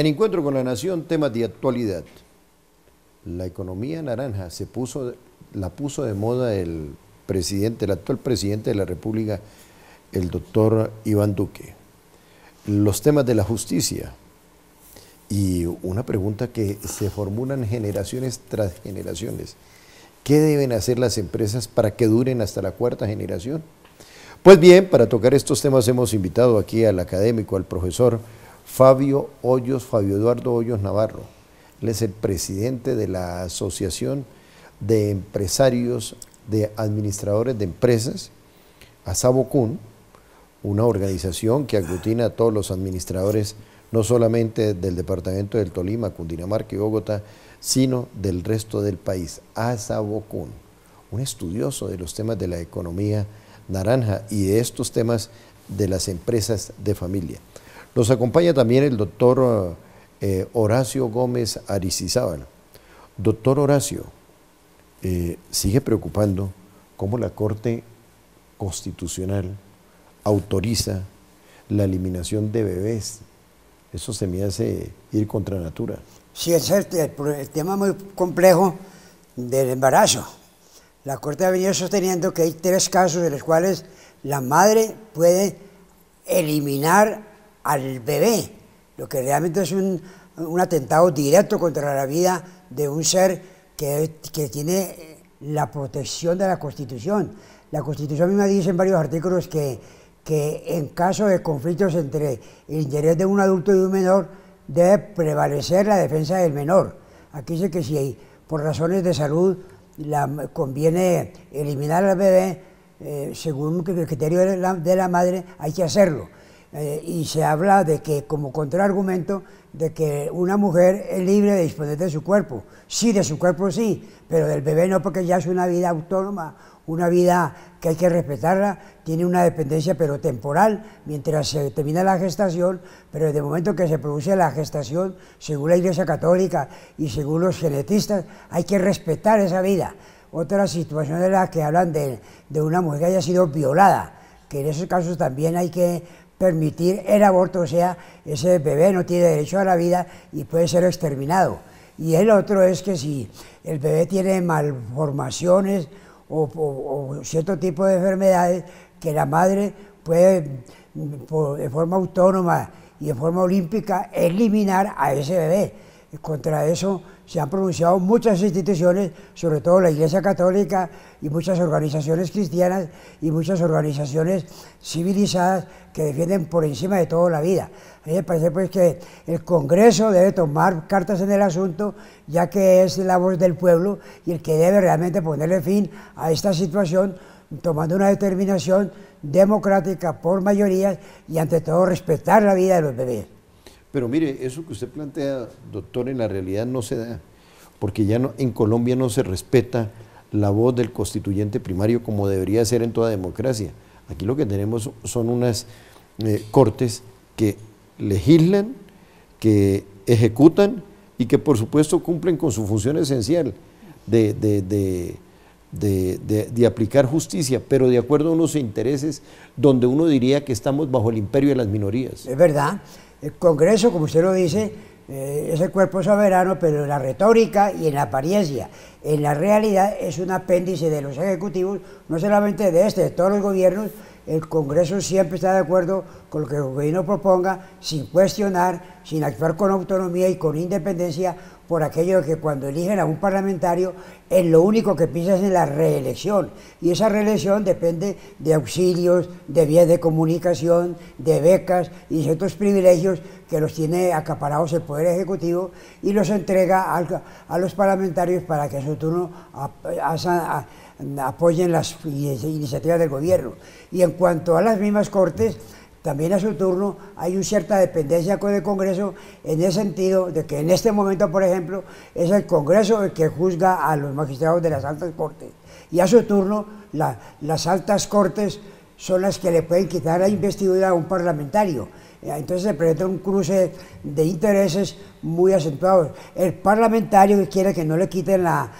En Encuentro con la Nación, temas de actualidad. La economía naranja la puso de moda el actual presidente de la República, el doctor Iván Duque. Los temas de la justicia y una pregunta que se formulan generaciones tras generaciones. ¿Qué deben hacer las empresas para que duren hasta la cuarta generación? Pues bien, para tocar estos temas hemos invitado aquí al académico, al profesor Fabio Eduardo Hoyos Navarro. Él es el presidente de la Asociación de Empresarios de Administradores de Empresas, ASABOCUN, una organización que aglutina a todos los administradores, no solamente del departamento del Tolima, Cundinamarca y Bogotá, sino del resto del país. ASABOCUN, un estudioso de los temas de la economía naranja y de estos temas de las empresas de familia. Nos acompaña también el doctor Horacio Gómez Aristizábal. Doctor Horacio, sigue preocupando cómo la Corte Constitucional autoriza la eliminación de bebés. Eso se me hace ir contra natura. Sí, es el tema muy complejo del embarazo. La Corte ha venido sosteniendo que hay 3 casos en los cuales la madre puede eliminar al bebé, lo que realmente es un atentado directo contra la vida de un ser que tiene la protección de la Constitución. La Constitución misma dice en varios artículos que en caso de conflictos entre el interés de un adulto y un menor, debe prevalecer la defensa del menor. Aquí dice que si por razones de salud conviene eliminar al bebé, según el criterio de la madre, hay que hacerlo. Y se habla de que, como contraargumento, de que una mujer es libre de disponer de su cuerpo. Sí, de su cuerpo sí, pero del bebé no, porque ya es una vida autónoma, una vida que hay que respetarla, tiene una dependencia pero temporal, mientras se termina la gestación, pero desde el momento que se produce la gestación, según la Iglesia Católica y según los genetistas, hay que respetar esa vida. Otra situación es la que hablan de una mujer que haya sido violada, que en esos casos también hay que permitir el aborto, o sea, ese bebé no tiene derecho a la vida y puede ser exterminado. Y el otro es que si el bebé tiene malformaciones o cierto tipo de enfermedades, que la madre puede, de forma autónoma y de forma olímpica, eliminar a ese bebé. Contra eso se han pronunciado muchas instituciones, sobre todo la Iglesia Católica y muchas organizaciones cristianas y muchas organizaciones civilizadas que defienden por encima de todo la vida. A mí me parece pues que el Congreso debe tomar cartas en el asunto, ya que es la voz del pueblo y el que debe realmente ponerle fin a esta situación, tomando una determinación democrática por mayoría y ante todo respetar la vida de los bebés. Pero mire, eso que usted plantea, doctor, en la realidad no se da, porque ya en Colombia no se respeta la voz del constituyente primario como debería ser en toda democracia. Aquí lo que tenemos son unas cortes que legislan, que ejecutan y que por supuesto cumplen con su función esencial de aplicar justicia, pero de acuerdo a unos intereses donde uno diría que estamos bajo el imperio de las minorías. Es verdad. El Congreso, como usted lo dice, es el cuerpo soberano, pero en la retórica y en la apariencia. En la realidad es un apéndice de los ejecutivos, no solamente de todos los gobiernos. El Congreso siempre está de acuerdo con lo que el gobierno proponga, sin cuestionar, sin actuar con autonomía y con independencia, por aquello de que cuando eligen a un parlamentario, en lo único que piensa es en la reelección. Y esa reelección depende de auxilios, de vías de comunicación, de becas y ciertos privilegios que los tiene acaparados el Poder Ejecutivo y los entrega a los parlamentarios para que a su turno apoyen las iniciativas del gobierno. Y en cuanto a las mismas Cortes, también a su turno hay una cierta dependencia con el Congreso, en el sentido de que en este momento, por ejemplo, es el Congreso el que juzga a los magistrados de las altas Cortes. Y a su turno, las altas Cortes son las que le pueden quitar la investidura a un parlamentario. Entonces se presenta un cruce de intereses muy acentuados. El parlamentario quiere que no le quiten la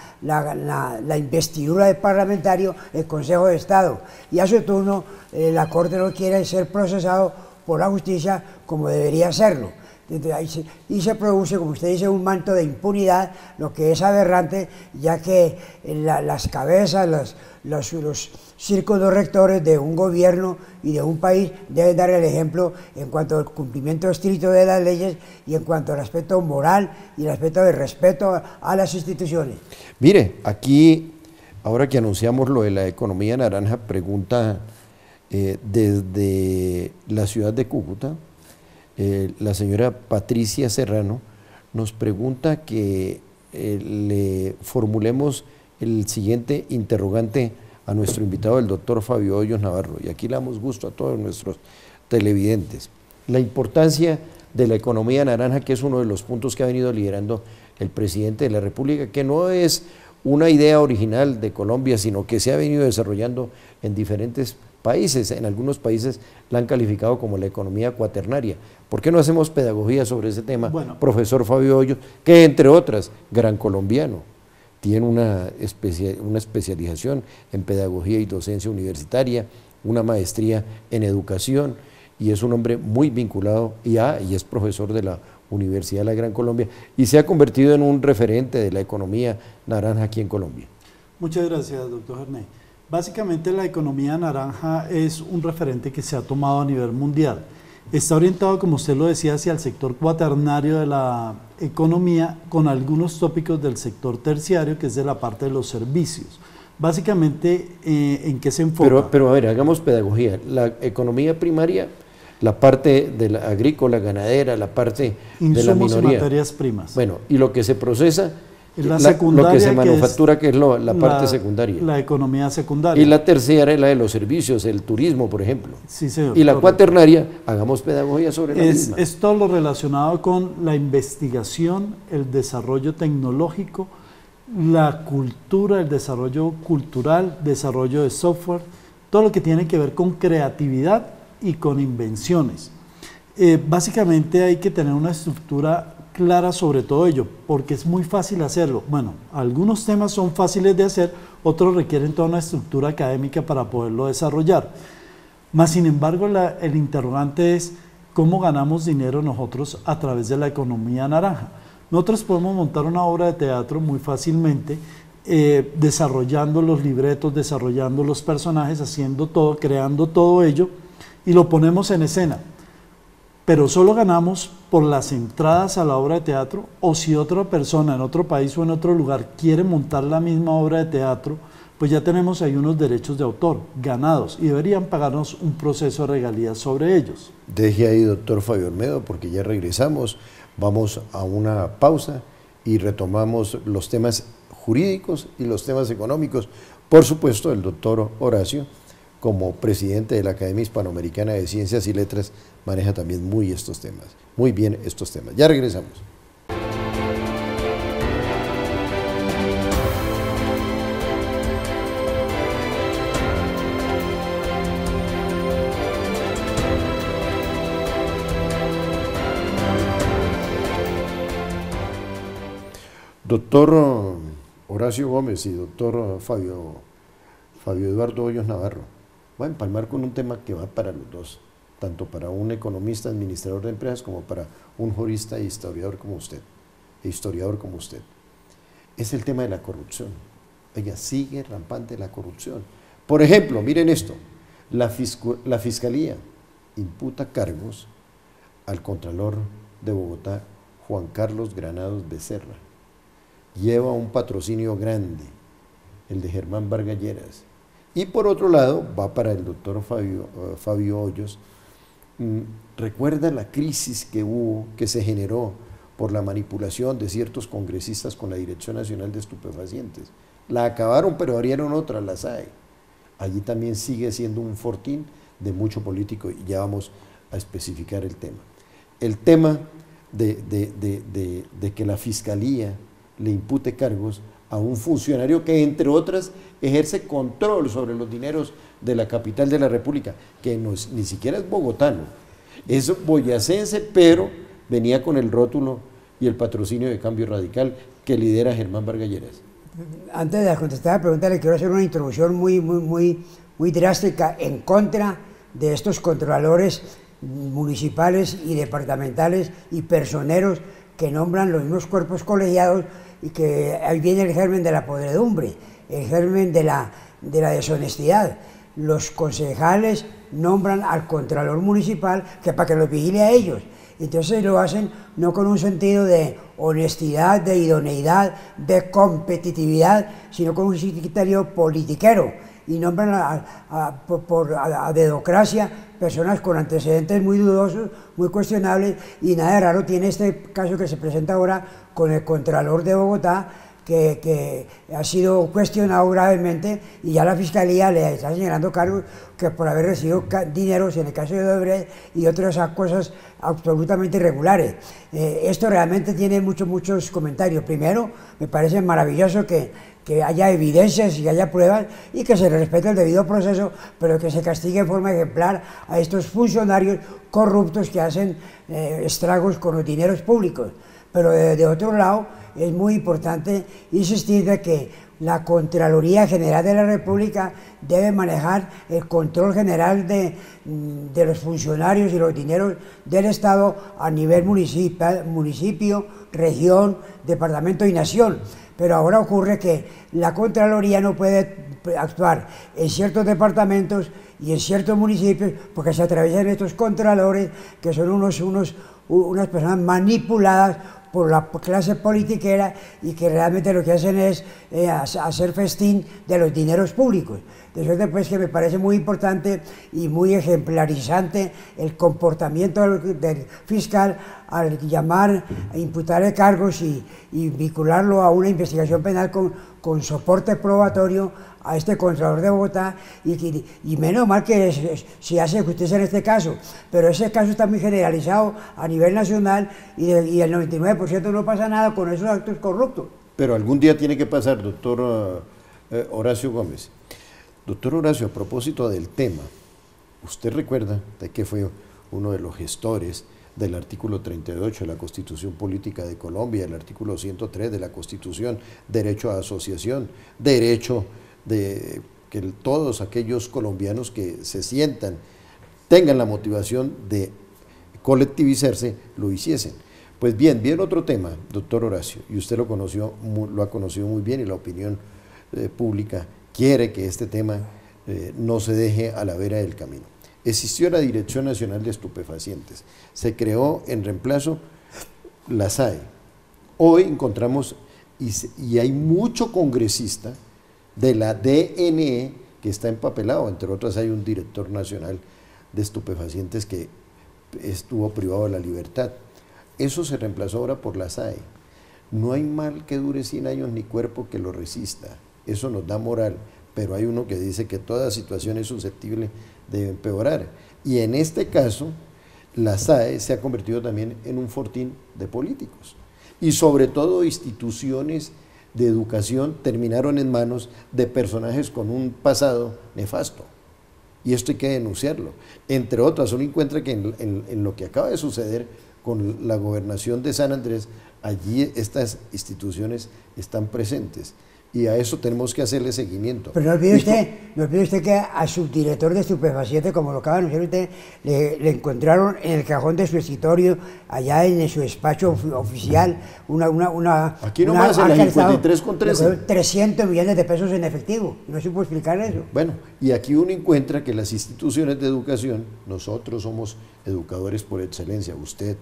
investidura del parlamentario el Consejo de Estado, y a su turno la Corte no quiere ser procesado por la justicia como debería serlo. Entonces, y se produce, como usted dice, un manto de impunidad, lo que es aberrante, ya que las cabezas, los círculos rectores de un gobierno y de un país deben dar el ejemplo en cuanto al cumplimiento estricto de las leyes y en cuanto al aspecto moral y el aspecto de respeto a las instituciones. Mire, aquí, ahora que anunciamos lo de la economía naranja, pregunta desde la ciudad de Cúcuta, la señora Patricia Serrano nos pregunta que le formulemos el siguiente interrogante a nuestro invitado, el doctor Fabio Hoyos Navarro, y aquí le damos gusto a todos nuestros televidentes. La importancia de la economía naranja, que es uno de los puntos que ha venido liderando el presidente de la República, que no es una idea original de Colombia, sino que se ha venido desarrollando en diferentes países. En algunos países la han calificado como la economía cuaternaria. ¿Por qué no hacemos pedagogía sobre ese tema, bueno, profesor Fabio Hoyos, que entre otras, gran colombiano, tiene una especialización en pedagogía y docencia universitaria, una maestría en educación, y es un hombre muy vinculado y es profesor de la Universidad de la Gran Colombia, y se ha convertido en un referente de la economía naranja aquí en Colombia? Muchas gracias, doctor Jerney. Básicamente la economía naranja es un referente que se ha tomado a nivel mundial. Está orientado, como usted lo decía, hacia el sector cuaternario de la economía, con algunos tópicos del sector terciario, que es de la parte de los servicios. Básicamente, ¿en qué se enfoca? Pero a ver, hagamos pedagogía. La economía primaria, la parte de la agrícola, ganadera, la parte de la minoría. Insumos y materias primas. Bueno, y lo que se procesa, lo que se manufactura, que es la parte secundaria. La economía secundaria. Y la tercera es la de los servicios, el turismo, por ejemplo. Sí, señor. Y la cuaternaria, hagamos pedagogía sobre la misma. Es todo lo relacionado con la investigación, el desarrollo tecnológico, la cultura, el desarrollo cultural, desarrollo de software, todo lo que tiene que ver con creatividad y con invenciones. Básicamente hay que tener una estructura clara sobre todo ello, porque es muy fácil hacerlo. Bueno, algunos temas son fáciles de hacer, otros requieren toda una estructura académica para poderlo desarrollar. Mas, sin embargo, el interrogante es cómo ganamos dinero nosotros a través de la economía naranja. Nosotros podemos montar una obra de teatro muy fácilmente, desarrollando los libretos, desarrollando los personajes, haciendo todo, creando todo ello, y lo ponemos en escena. Pero solo ganamos por las entradas a la obra de teatro, o si otra persona en otro país o en otro lugar quiere montar la misma obra de teatro, pues ya tenemos ahí unos derechos de autor ganados y deberían pagarnos un proceso de regalías sobre ellos. Deje ahí, doctor Fabio Olmedo, porque ya regresamos, vamos a una pausa y retomamos los temas jurídicos y los temas económicos. Por supuesto, el doctor Horacio, como presidente de la Academia Hispanoamericana de Ciencias y Letras, maneja también muy bien estos temas. Ya regresamos. Doctor Horacio Gómez y doctor Fabio Eduardo Hoyos Navarro, voy a empalmar con un tema que va para los dos, tanto para un economista, administrador de empresas, como para un jurista e historiador como usted. Es el tema de la corrupción. Oiga, sigue rampante la corrupción. Por ejemplo, miren esto, la Fiscalía imputa cargos al Contralor de Bogotá, Juan Carlos Granados Becerra. Lleva un patrocinio grande, el de Germán Vargas Lleras. Y por otro lado, va para el doctor Fabio Hoyos. ¿Recuerda la crisis que se generó por la manipulación de ciertos congresistas con la Dirección Nacional de Estupefacientes? La acabaron, pero abrieron otra, la SAE. Allí también sigue siendo un fortín de mucho político, y ya vamos a especificar el tema. El tema de que la Fiscalía le impute cargos a un funcionario que, entre otras, ejerce control sobre los dineros de la capital de la República, que ni siquiera es bogotano, es boyacense, pero venía con el rótulo y el patrocinio de Cambio Radical que lidera Germán Vargas Lleras. Antes de contestar la pregunta, le quiero hacer una introducción muy drástica en contra de estos controladores municipales y departamentales y personeros que nombran los mismos cuerpos colegiados, y que ahí viene el germen de la podredumbre, el germen de la deshonestidad. Los concejales nombran al contralor municipal que para que los vigile a ellos. Entonces lo hacen no con un sentido de honestidad, de idoneidad, de competitividad, sino con un criterio politiquero, y nombran a dedocracia personas con antecedentes muy dudosos, muy cuestionables, y nada de raro tiene este caso que se presenta ahora con el Contralor de Bogotá, que ha sido cuestionado gravemente, y ya la Fiscalía le está señalando cargos que por haber recibido dineros en el caso de Odebrecht y otras cosas absolutamente irregulares. Esto realmente tiene muchos comentarios. Primero, me parece maravilloso que haya evidencias y haya pruebas y que se respete el debido proceso, pero que se castigue en forma ejemplar a estos funcionarios corruptos que hacen estragos con los dineros públicos. Pero de otro lado, es muy importante insistir de que la Contraloría General de la República debe manejar el control general de los funcionarios y los dineros del Estado a nivel municipio, región, departamento y nación. Pero ahora ocurre que la Contraloría no puede actuar en ciertos departamentos y en ciertos municipios, porque se atraviesan estos contralores, que son unas personas manipuladas por la clase politiquera, y que realmente lo que hacen es hacer festín de los dineros públicos. De suerte pues que me parece muy importante y muy ejemplarizante el comportamiento del fiscal al llamar a imputarle cargos y vincularlo a una investigación penal con soporte probatorio a este Contralor de Bogotá, y menos mal que se hace justicia en este caso, pero ese caso está muy generalizado a nivel nacional, y el 99% no pasa nada con esos actos corruptos. Pero algún día tiene que pasar, doctor Horacio Gómez. Doctor Horacio, a propósito del tema, ¿usted recuerda de que fue uno de los gestores del artículo 38 de la Constitución Política de Colombia, el artículo 103 de la Constitución, derecho a asociación, derecho de que todos aquellos colombianos que se sientan, tengan la motivación de colectivizarse, lo hiciesen? Pues bien, viene otro tema, doctor Horacio, y usted lo ha conocido muy bien, y la opinión pública quiere que este tema no se deje a la vera del camino. Existió la Dirección Nacional de Estupefacientes, se creó en reemplazo la SAE. Hoy encontramos, y hay mucho congresista de la DNE que está empapelado, entre otras hay un director nacional de estupefacientes que estuvo privado de la libertad. Eso se reemplazó ahora por la SAE. No hay mal que dure 100 años ni cuerpo que lo resista. Eso nos da moral, pero hay uno que dice que toda situación es susceptible de empeorar. Y en este caso, la SAE se ha convertido también en un fortín de políticos. Y sobre todo instituciones de educación terminaron en manos de personajes con un pasado nefasto. Y esto hay que denunciarlo. Entre otras, uno encuentra que en lo que acaba de suceder con la gobernación de San Andrés, allí estas instituciones están presentes. Y a eso tenemos que hacerle seguimiento. Pero no olvide usted que a subdirector de estupefacientes, como lo acaba de anunciar usted, le encontraron en el cajón de su escritorio, allá en su despacho oficial, aquí nomás en la 53,13. 300 millones de pesos en efectivo. No se puede explicar eso. Bueno, y aquí uno encuentra que las instituciones de educación, nosotros somos educadores por excelencia, usted,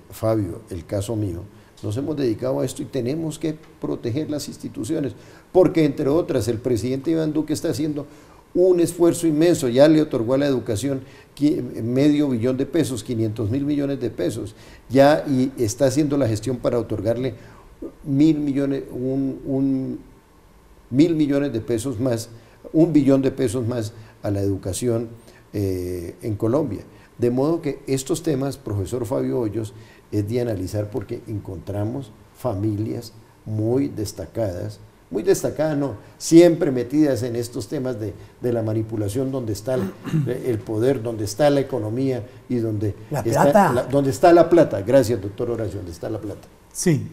Fabio, el caso mío, nos hemos dedicado a esto y tenemos que proteger las instituciones, porque entre otras el presidente Iván Duque está haciendo un esfuerzo inmenso, ya le otorgó a la educación $500 million de pesos, 500.000 millones de pesos, ya, y está haciendo la gestión para otorgarle 1.000 millones, un 1.000 millones de pesos más, 1 billón de pesos más a la educación en Colombia. De modo que estos temas, profesor Fabio Hoyos, es de analizar, porque encontramos familias muy destacadas no, siempre metidas en estos temas de la manipulación, donde está el poder, donde está la economía y donde está la plata. Gracias, doctor Horacio, donde está la plata. Sí,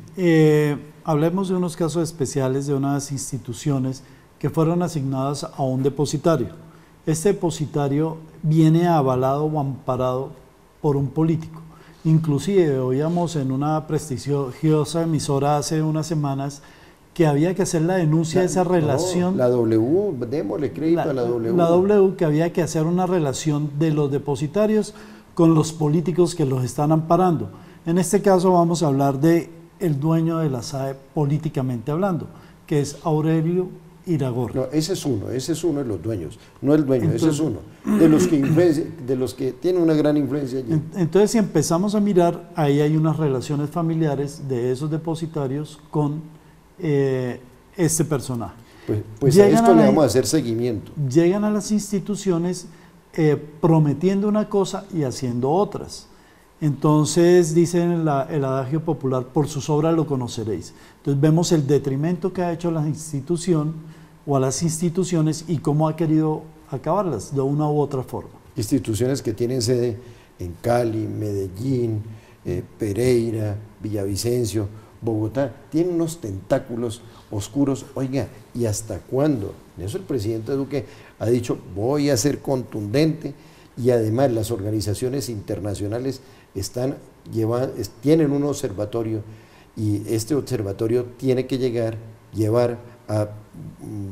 hablemos de unos casos especiales de unas instituciones que fueron asignadas a un depositario. este depositario viene avalado o amparado por un político. Inclusive oíamos en una prestigiosa emisora hace unas semanas que había que hacer la denuncia de esa relación. La W, démosle crédito a la W. La W, que había que hacer una relación de los depositarios con los políticos que los están amparando. En este caso vamos a hablar de el dueño de la SAE políticamente hablando, que es Aurelio Iragorri. No, ese es uno de los dueños, no el dueño, entonces, ese es uno, de los que tienen una gran influencia allí. Entonces, si empezamos a mirar, ahí hay unas relaciones familiares de esos depositarios con este personaje. Pues a esto le vamos a hacer seguimiento. Llegan a las instituciones prometiendo una cosa y haciendo otras. Entonces, dicen el adagio popular, por sus obras lo conoceréis. Entonces vemos el detrimento que ha hecho la institución o a las instituciones y cómo ha querido acabarlas de una u otra forma. Instituciones que tienen sede en Cali, Medellín, Pereira, Villavicencio, Bogotá, tienen unos tentáculos oscuros. Oiga, ¿y hasta cuándo? En eso el presidente Duque ha dicho, voy a ser contundente, y además las organizaciones internacionales tienen un observatorio, y este observatorio tiene que llevar a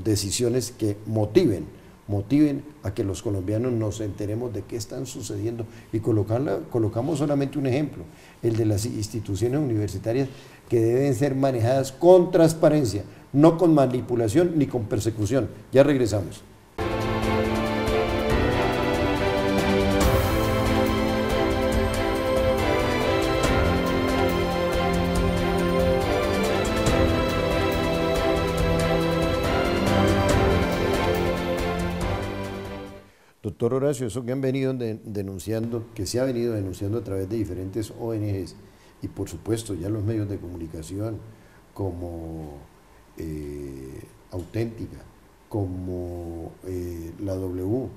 decisiones que motiven a que los colombianos nos enteremos de qué están sucediendo, y colocamos solamente un ejemplo, el de las instituciones universitarias, que deben ser manejadas con transparencia, no con manipulación ni con persecución. Ya regresamos. Doctor Horacio, eso que han venido denunciando, que se ha venido denunciando a través de diferentes ONGs y por supuesto ya los medios de comunicación como Auténtica, como la W,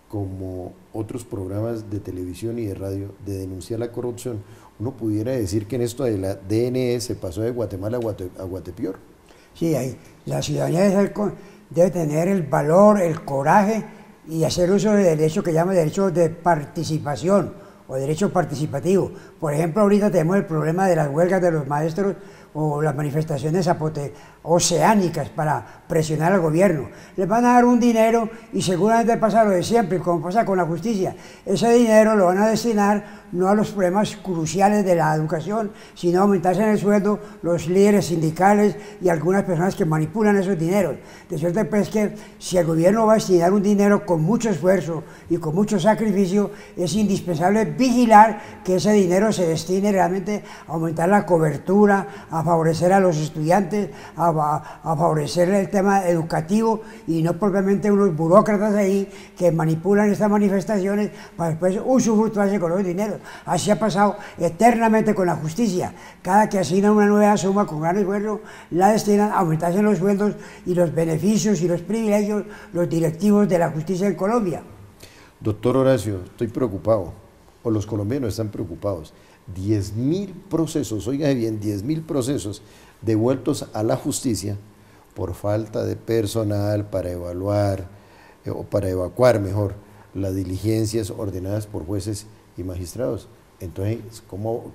como otros programas de televisión y de radio de denunciar la corrupción, uno pudiera decir que en esto de la DNE se pasó de Guatemala a Guatepeor. Sí, la ciudadanía debe tener el valor, el coraje y hacer uso del derecho que llama derecho de participación o derecho participativo. Por ejemplo, ahorita tenemos el problema de las huelgas de los maestros o las manifestaciones oceánicas para presionar al gobierno. Les van a dar un dinero y seguramente pasa lo de siempre, como pasa con la justicia. Ese dinero lo van a destinar no a los problemas cruciales de la educación, sino a aumentarse en el sueldo los líderes sindicales y algunas personas que manipulan esos dineros. De suerte pues que si el gobierno va a destinar un dinero con mucho esfuerzo y con mucho sacrificio, es indispensable vigilar que ese dinero se destine realmente a aumentar la cobertura, a favorecer a los estudiantes, a favorecer el tema educativo y no propiamente unos burócratas ahí que manipulan estas manifestaciones para después usufructuarse con los dineros. Así ha pasado eternamente con la justicia. Cada que asignan una nueva suma con gran esfuerzo, la destinan a aumentarse los sueldos y los beneficios y los privilegios los directivos de la justicia en Colombia. Doctor Horacio, estoy preocupado, o los colombianos están preocupados. 10.000 procesos, oiga bien, 10.000 procesos devueltos a la justicia por falta de personal para evaluar, o para evacuar mejor, las diligencias ordenadas por jueces y magistrados. Entonces,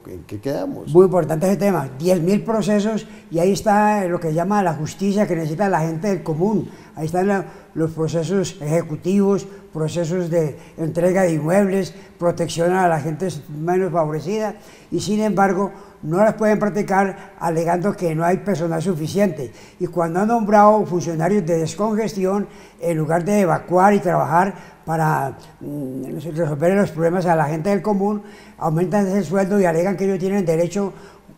¿en qué quedamos? Muy importante ese tema, 10.000 procesos y ahí está lo que llama la justicia que necesita la gente del común. Ahí están los procesos ejecutivos, procesos de entrega de inmuebles, protección a la gente menos favorecida y sin embargo no las pueden practicar alegando que no hay personal suficiente. Y cuando han nombrado funcionarios de descongestión, en lugar de evacuar y trabajar para resolver los problemas a la gente del común, aumentan ese sueldo y alegan que ellos tienen derecho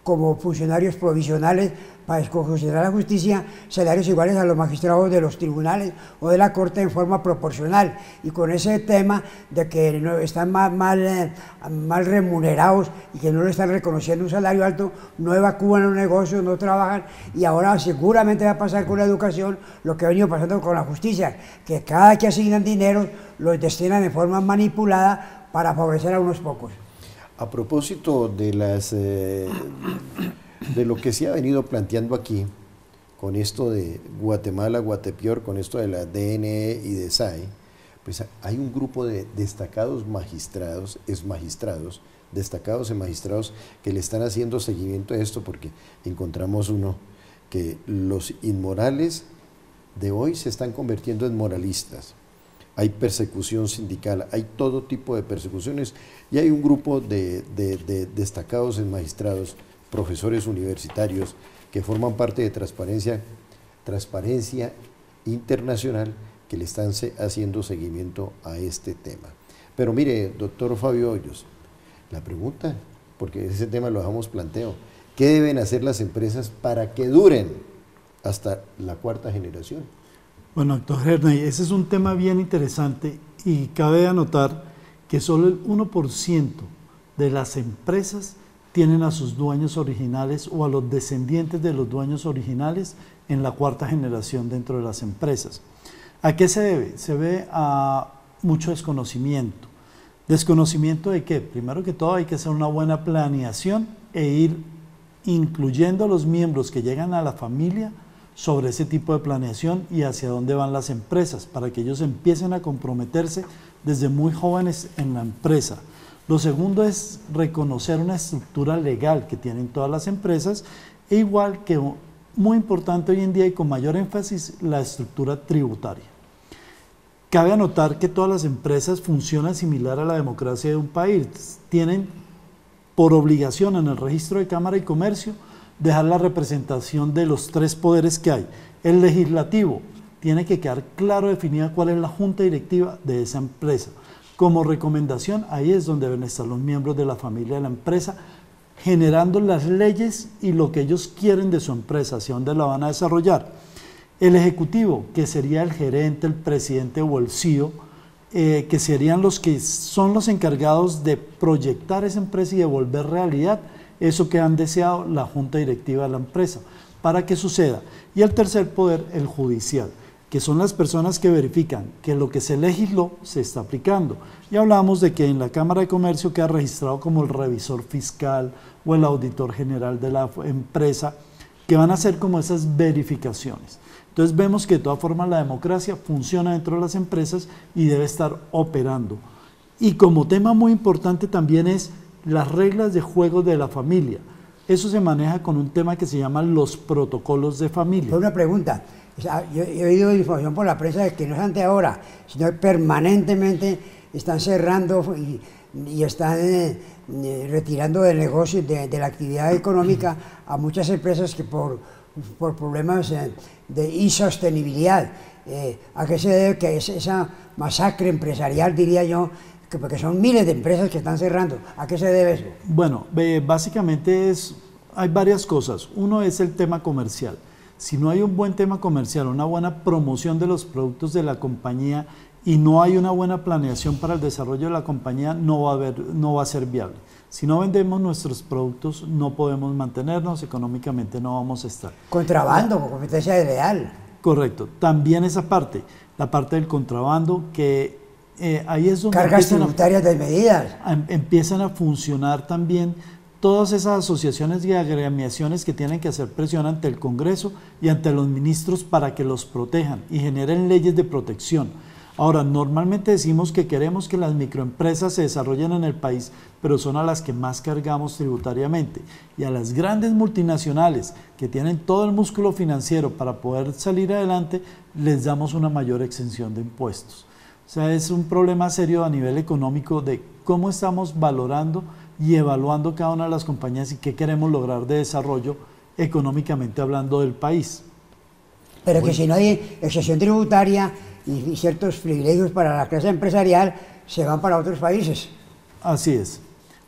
como funcionarios provisionales para considerar la justicia, salarios iguales a los magistrados de los tribunales o de la corte en forma proporcional. Y con ese tema de que no están mal remunerados y que no le están reconociendo un salario alto, no evacúan los negocios, no trabajan, y ahora seguramente va a pasar con la educación lo que ha venido pasando con la justicia, que cada que asignan dinero los destinan de forma manipulada para favorecer a unos pocos. A propósito de lo que se ha venido planteando aquí, con esto de Guatemala, Guatepeor, con esto de la DNE y de SAE, pues hay un grupo de destacados destacados magistrados que le están haciendo seguimiento a esto, porque encontramos uno que los inmorales de hoy se están convirtiendo en moralistas. Hay persecución sindical, hay todo tipo de persecuciones, y hay un grupo de destacados magistrados, profesores universitarios, que forman parte de Transparencia Internacional, que le están haciendo seguimiento a este tema. Pero mire, doctor Fabio Hoyos, la pregunta, porque ese tema lo dejamos planteo, ¿qué deben hacer las empresas para que duren hasta la cuarta generación? Bueno, doctor Hernay, ese es un tema bien interesante y cabe anotar que solo el 1% de las empresas tienen a sus dueños originales o a los descendientes de los dueños originales en la cuarta generación dentro de las empresas. ¿A qué se debe? Se debe a mucho desconocimiento. ¿Desconocimiento de qué? Primero que todo hay que hacer una buena planeación e ir incluyendo a los miembros que llegan a la familia sobre ese tipo de planeación y hacia dónde van las empresas, para que ellos empiecen a comprometerse desde muy jóvenes en la empresa. Lo segundo es reconocer una estructura legal que tienen todas las empresas, e igual que muy importante hoy en día y con mayor énfasis, la estructura tributaria. Cabe anotar que todas las empresas funcionan similar a la democracia de un país. Tienen por obligación en el registro de Cámara y Comercio dejar la representación de los tres poderes que hay. El legislativo tiene que quedar claro definida cuál es la junta directiva de esa empresa. Como recomendación, ahí es donde deben estar los miembros de la familia de la empresa, generando las leyes y lo que ellos quieren de su empresa, hacia dónde la van a desarrollar. El ejecutivo, que sería el gerente, el presidente o el CEO, que serían los que son los encargados de proyectar esa empresa y de volver realidad eso que han deseado la junta directiva de la empresa, para que suceda. Y el tercer poder, el judicial, que son las personas que verifican que lo que se legisló se está aplicando. Y hablamos de que en la Cámara de Comercio queda registrado como el revisor fiscal o el auditor general de la empresa, que van a hacer como esas verificaciones. Entonces vemos que de todas formas la democracia funciona dentro de las empresas y debe estar operando. Y como tema muy importante también es las reglas de juego de la familia. Eso se maneja con un tema que se llama los protocolos de familia. Una pregunta, o sea, yo he oído información por la prensa de que no es de ahora, sino que permanentemente están cerrando y están retirando del negocio, de la actividad económica a muchas empresas que por problemas de insostenibilidad. ¿A qué se debe que esa masacre empresarial, diría yo? Porque son miles de empresas que están cerrando. ¿A qué se debe eso? Bueno, básicamente hay varias cosas. Uno es el tema comercial. Si no hay un buen tema comercial, una buena promoción de los productos de la compañía y no hay una buena planeación para el desarrollo de la compañía, no va a ser viable. Si no vendemos nuestros productos, no podemos mantenernos, económicamente no vamos a estar. Contrabando, competencia desleal. Correcto. También esa parte, la parte del contrabando, que ahí es donde cargas tributarias desmedidas. Empiezan a funcionar también todas esas asociaciones y agremiaciones que tienen que hacer presión ante el Congreso y ante los ministros para que los protejan y generen leyes de protección. Ahora, normalmente decimos que queremos que las microempresas se desarrollen en el país, pero son a las que más cargamos tributariamente. Y a las grandes multinacionales que tienen todo el músculo financiero para poder salir adelante, les damos una mayor exención de impuestos. O sea, es un problema serio a nivel económico de cómo estamos valorando y evaluando cada una de las compañías y qué queremos lograr de desarrollo económicamente hablando del país. Pero que si no hay exención tributaria y ciertos privilegios para la clase empresarial, se van para otros países. Así es.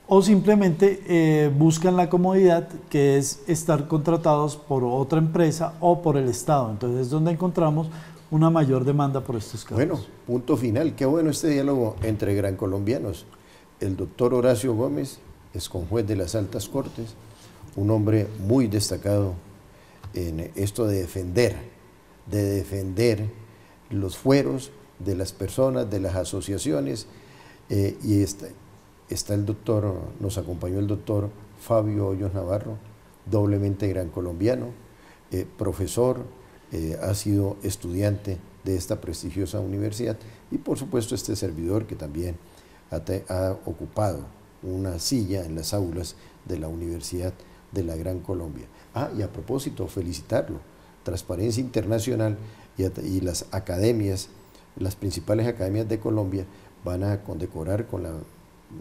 O simplemente buscan la comodidad, que es estar contratados por otra empresa o por el Estado. Entonces es donde encontramos una mayor demanda por estos casos. Bueno, punto final. Qué bueno este diálogo entre gran colombianos. El doctor Horacio Gómez es conjuez de las Altas Cortes, un hombre muy destacado en esto de defender los fueros de las personas, de las asociaciones, y está el doctor, nos acompañó el doctor Fabio Hoyos Navarro, doblemente gran colombiano, profesor, ha sido estudiante de esta prestigiosa universidad, Y por supuesto este servidor que también ha ocupado una silla en las aulas de la Universidad de la Gran Colombia. Y a propósito, felicitarlo. Transparencia Internacional y las academias, las principales academias de Colombia, van a condecorar con la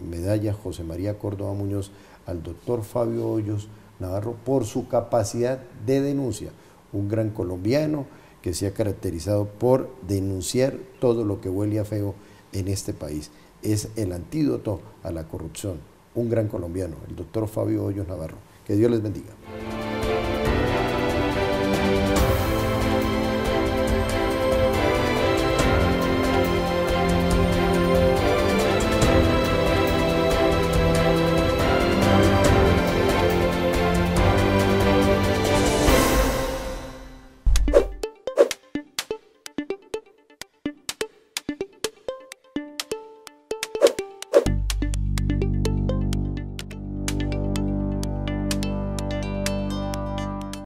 medalla José María Córdoba Muñoz al doctor Fabio Hoyos Navarro por su capacidad de denuncia. Un gran colombiano que se ha caracterizado por denunciar todo lo que huele a feo en este país. Es el antídoto a la corrupción. Un gran colombiano, el doctor Fabio Hoyos Navarro. Que Dios les bendiga.